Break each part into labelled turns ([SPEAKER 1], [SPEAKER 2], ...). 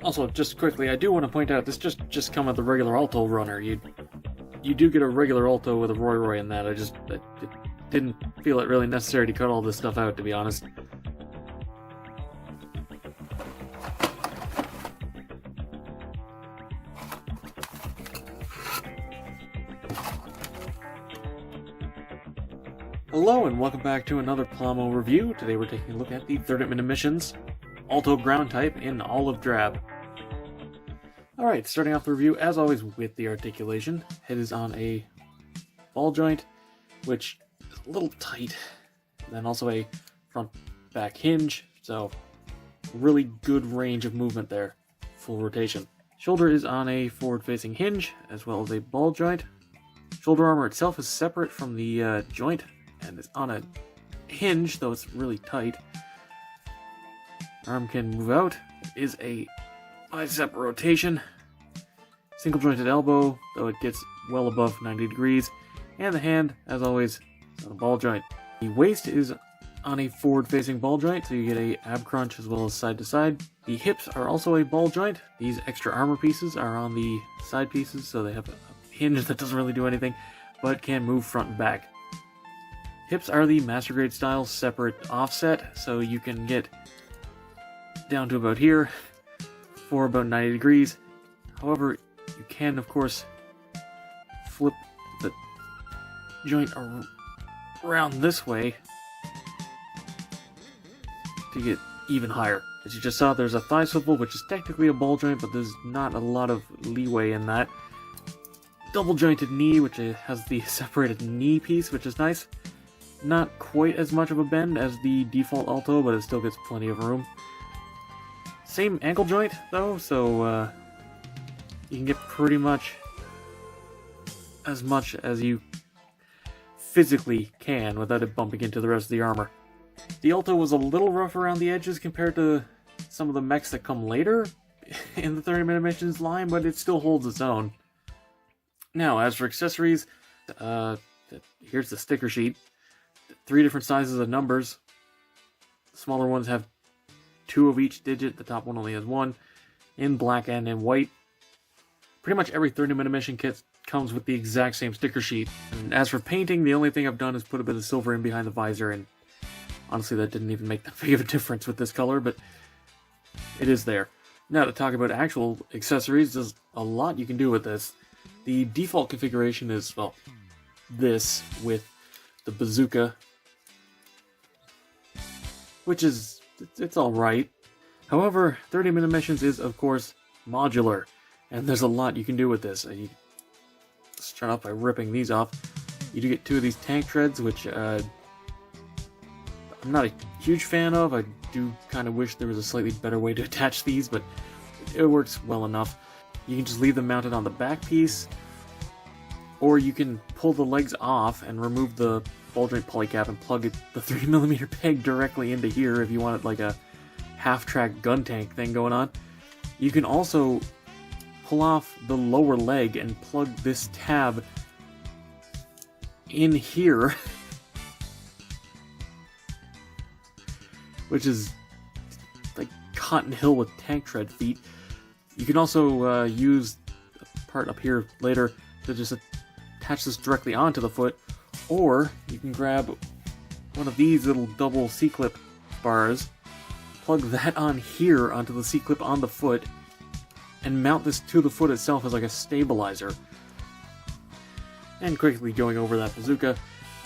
[SPEAKER 1] Also, just quickly, I do want to point out, this just come with the regular Alto runner. You do get a regular Alto with a Roy in that. I didn't feel it really necessary to cut all this stuff out, to be honest. Hello and welcome back to another Plamo review. Today we're taking a look at the 30-minute missions, Alto Ground Type in Olive Drab. Alright, starting off the review, as always, with the articulation. Head is on a ball joint, which is a little tight. Then also a front-back hinge, so really good range of movement there. Full rotation. Shoulder is on a forward-facing hinge, as well as a ball joint. Shoulder armor itself is separate from the joint, and it's on a hinge, though it's really tight. Arm can move out. It is a bicep rotation. Single jointed elbow, though it gets well above 90 degrees. And the hand, as always, is on a ball joint. The waist is on a forward-facing ball joint, so you get a ab crunch as well as side to side. The hips are also a ball joint. These extra armor pieces are on the side pieces, so they have a hinge that doesn't really do anything, but can move front and back. Hips are the master grade style separate offset, so you can get down to about here for about 90 degrees. However, you can, of course, flip the joint around this way to get even higher. As you just saw, there's a thigh swivel, which is technically a ball joint, but there's not a lot of leeway in that. Double jointed knee, which has the separated knee piece, which is nice. Not quite as much of a bend as the default Alto, but it still gets plenty of room. Same ankle joint, though, so you can get pretty much as you physically can without it bumping into the rest of the armor. The Alto was a little rough around the edges compared to some of the mechs that come later in the 30-minute missions line, but it still holds its own. Now, as for accessories, here's the sticker sheet. 3 different sizes of numbers. The smaller ones have 2 of each digit, the top one only has 1, in black and in white. Pretty much every 30-minute mission kit comes with the exact same sticker sheet. And as for painting, the only thing I've done is put a bit of silver in behind the visor, and honestly that didn't even make that big of a difference with this color, but it is there. Now to talk about actual accessories, there's a lot you can do with this. The default configuration is, well, this with the bazooka, which is, it's alright. However, 30-minute missions is, of course, modular, and there's a lot you can do with this. You start off by ripping these off. You do get 2 of these tank treads, which I'm not a huge fan of. I do kind of wish there was a slightly better way to attach these, but it works well enough. You can just leave them mounted on the back piece, or you can pull the legs off and remove the ball joint polycap and plug the 3mm peg directly into here if you want it like a half-track gun tank thing going on. You can also pull off the lower leg and plug this tab in here, which is like Cotton Hill with tank tread feet. You can also use the part up here later to just attach this directly onto the foot, or you can grab one of these little double C-clip bars, plug that on here onto the C-clip on the foot, and mount this to the foot itself as like a stabilizer. And quickly going over that bazooka,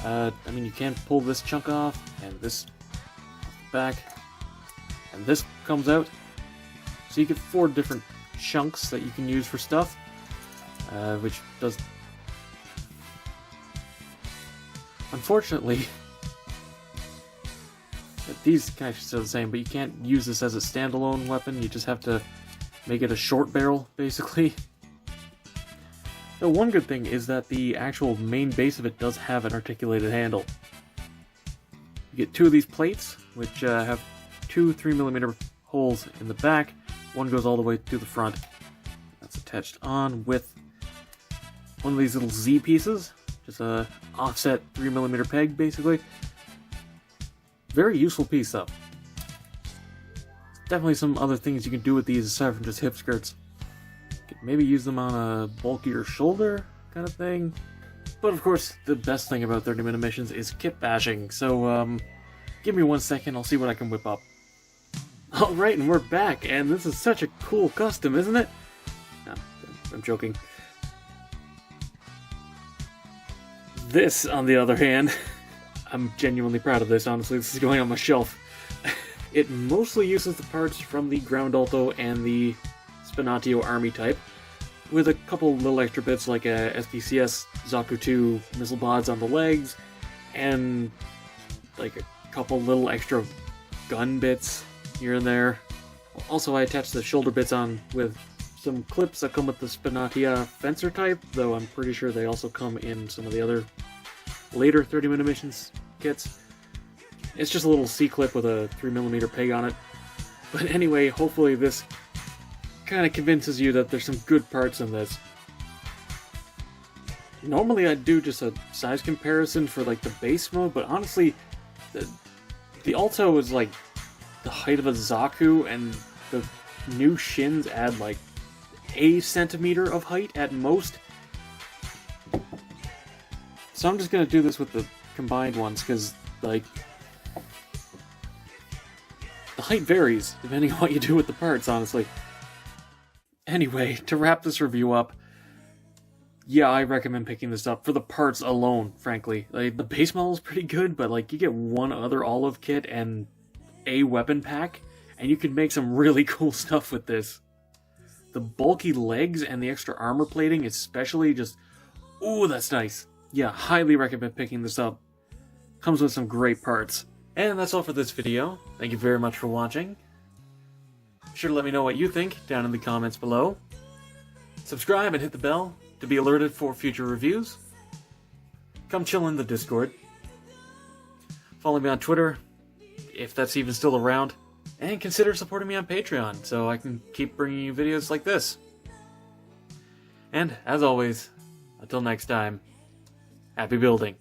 [SPEAKER 1] I mean, you can pull this chunk off, and this off the back, and this comes out. So you get 4 different chunks that you can use for stuff, which does... Unfortunately, these kind of still the same, but you can't use this as a standalone weapon. You just have to make it a short barrel, basically. The one good thing is that the actual main base of it does have an articulated handle. You get 2 of these plates, which have 2 3mm holes in the back. One goes all the way to the front. That's attached on with one of these little Z pieces. Just a offset 3mm peg, basically. Very useful piece, though. definitely some other things you can do with these aside from just hip skirts. Could maybe use them on a bulkier shoulder kind of thing. But of course, the best thing about 30-minute missions is kit bashing, so give me 1 second, I'll see what I can whip up. Alright, and we're back, and this is such a cool custom, isn't it? No, I'm joking. This, on the other hand, I'm genuinely proud of this, honestly. This is going on my shelf. It mostly uses the parts from the Ground Alto and the Spinatio Army type, with a couple little extra bits like a SDCS Zaku 2 missile pods on the legs, and like a couple little extra gun bits here and there. Also, I attached the shoulder bits on with some clips that come with the Spinatia Fencer type, though I'm pretty sure they also come in some of the other later 30-minute missions kits. It's just a little C-clip with a 3mm peg on it. But anyway, hopefully this kind of convinces you that there's some good parts in this. Normally I'd do just a size comparison for like the base mode, but honestly, the Alto is like the height of a Zaku, and the new shins add like a centimeter of height at most. So I'm just gonna do this with the combined ones, because like the height varies depending on what you do with the parts, honestly. Anyway, to wrap this review up, yeah, I recommend picking this up for the parts alone, frankly. Like, the base model is pretty good, but like you get one other olive kit and a weapon pack, and you can make some really cool stuff with this. The bulky legs and the extra armor plating especially, just, ooh, that's nice. Yeah, highly recommend picking this up. Comes with some great parts. And that's all for this video. Thank you very much for watching. Be sure to let me know what you think down in the comments below. Subscribe and hit the bell to be alerted for future reviews. Come chill in the Discord. Follow me on Twitter, if that's even still around. And consider supporting me on Patreon so I can keep bringing you videos like this. And, as always, until next time, happy building.